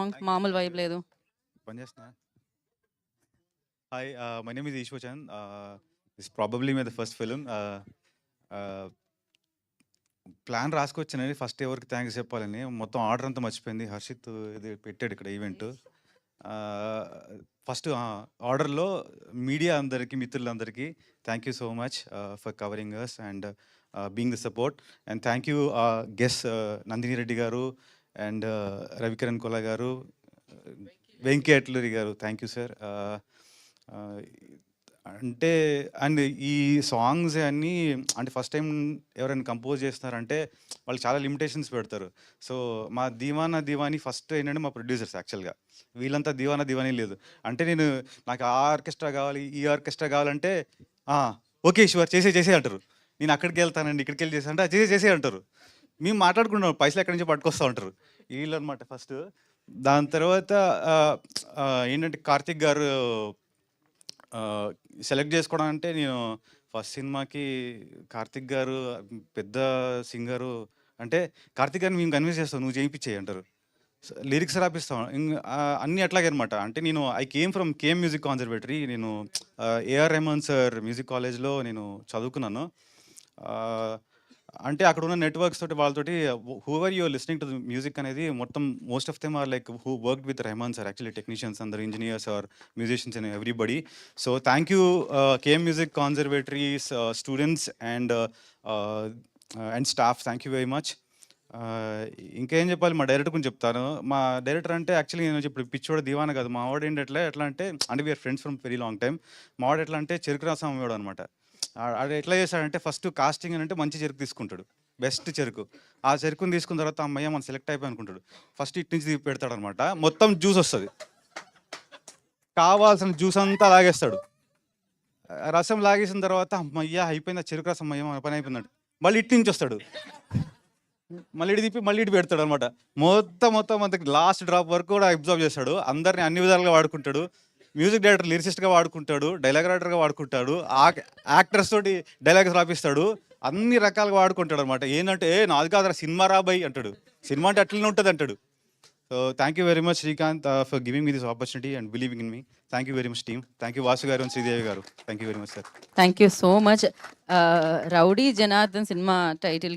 Song మామూలు vibe లేదు. పని చేస్తున్నా. Hi, my name is Eshwar. This probably my the first film. Plan రాసుకొచ్చానని ఫస్ట్ ఎవరికి థ్యాంక్స్ చెప్పాలని మొత్తం ఆర్డర్ అంతా మర్చిపోయింది. హర్షిత్ ఇది పెట్టాడు ఇక్కడ ఈవెంట్. ఫస్ట్ ఆర్డర్లో మీడియా అందరికీ, మిత్రులందరికీ thank you so much for covering us and being the support. And thank you guest Nandini Reddy గారు అండ్ రవికిరణ్ కొల గారు, వెంకీ అట్లూరి గారు. Thank you sir. అంటే అండ్ ఈ సాంగ్స్ అన్నీ అంటే ఫస్ట్ టైం ఎవరైనా కంపోజ్ చేస్తున్నారంటే వాళ్ళు చాలా లిమిటేషన్స్ పెడతారు. సో మా దీవానా దివానీ ఫస్ట్ ఏంటంటే మా ప్రొడ్యూసర్స్ యాక్చువల్గా వీళ్ళంతా దీవానా దివానీ లేదు. అంటే నేను నాకు ఆ ఆర్కెస్ట్రా కావాలి, ఈ ఆర్కెస్ట్రా కావాలంటే ఓకే ఈశ్వర్ చేసే అంటారు. నేను అక్కడికి వెళ్తానండి, ఇక్కడికి వెళ్ళి చేసా అంటే చేసే అంటారు. మేము మాట్లాడుకుంటాం, పైసలు ఎక్కడి నుంచి పట్టుకొస్తూ ఉంటారు వీళ్ళు అనమాట ఫస్ట్. దాని తర్వాత ఏంటంటే కార్తిక్ గారు సెలెక్ట్ చేసుకోవడం అంటే నేను ఫస్ట్ సినిమాకి కార్తిక్ గారు పెద్ద సింగరు అంటే కార్తిక్ గారిని మేము కన్విన్స్ చేస్తాం, నువ్వు చేయించేయి అంటారు. లిరిక్స్ రాపిస్తాం అన్నీ అట్లాగే అనమాట. అంటే నేను I came from KM music conservatory. నేను ఏఆర్ రెహమాన్ సార్ మ్యూజిక్ కాలేజ్లో నేను చదువుకున్నాను. అంటే అక్కడ ఉన్న నెట్వర్క్స్ తోటి వాళ్ళతోటి whoever you are listening to the music అనేది మొత్తం most of them are like who worked with Rahman sir. Actually technicians అందరు, engineers are musicians and everybody. So thank you KM music conservatories students and staff. Thank you very much. ఇంకేం చెప్పాలి, మా director గురించి చెప్తాను. మా director అంటే actually నేను ఇప్పుడు పిచ్చోడు దీవాన కాదు. మా వాడు ఏంటంటే ఎట్లా అంటే we're friends from very long time. మా వాడు ఎట్లా అంటే చెరుకు రసం అమ్మేవాడు అనమాట. అది ఎట్లా చేశాడంటే ఫస్ట్ కాస్టింగ్ అని అంటే మంచి చెరుకు తీసుకుంటాడు, బెస్ట్ చెరుకు. ఆ చెరుకుని తీసుకున్న తర్వాత అమ్మయ్య మనం సెలెక్ట్ అయిపోయి అనుకుంటాడు. ఫస్ట్ ఇటు నుంచి పెడతాడు అనమాట, మొత్తం జ్యూస్ వస్తుంది, కావాల్సిన జ్యూస్ అంతా లాగేస్తాడు. రసం లాగేసిన తర్వాత అమ్మయ్య అయిపోయింది, ఆ చెరుకు రసం అమ్మయ్య మన పని అయిపోయిందంట. మళ్ళీ ఇటు నుంచి వస్తాడు, మళ్ళీ ఇటు తిప్పి మళ్ళీ ఇటు పెడతాడు అనమాట. మొత్తం అంతకి లాస్ట్ డ్రాప్ వరకు కూడా అబ్జర్వ్ చేస్తాడు. అందరిని అన్ని విధాలుగా వాడుకుంటాడు. మ్యూజిక్ డైరెక్టర్ లిరిసిస్ట్గా వాడుకుంటాడు, డైలాగ్ రైటర్గా వాడుకుంటాడు, యాక్టర్స్ తోటి డైలాగ్స్ రాపిస్తాడు, అన్ని రకాలుగా వాడుకుంటాడు అనమాట. ఏంటంటే నాది కాదురా సినిమా రాబాయి అంటాడు, సినిమా అంటే అట్లనే ఉంటుంది అంటాడు. So thank you very much Srikanth for giving me this opportunity and believing in me. Thank you very much team. Thank you Vasu గారు అండ్ శ్రీదేవి గారు. Thank you very much sir. Thank you so much. Rowdy Janardhan cinema title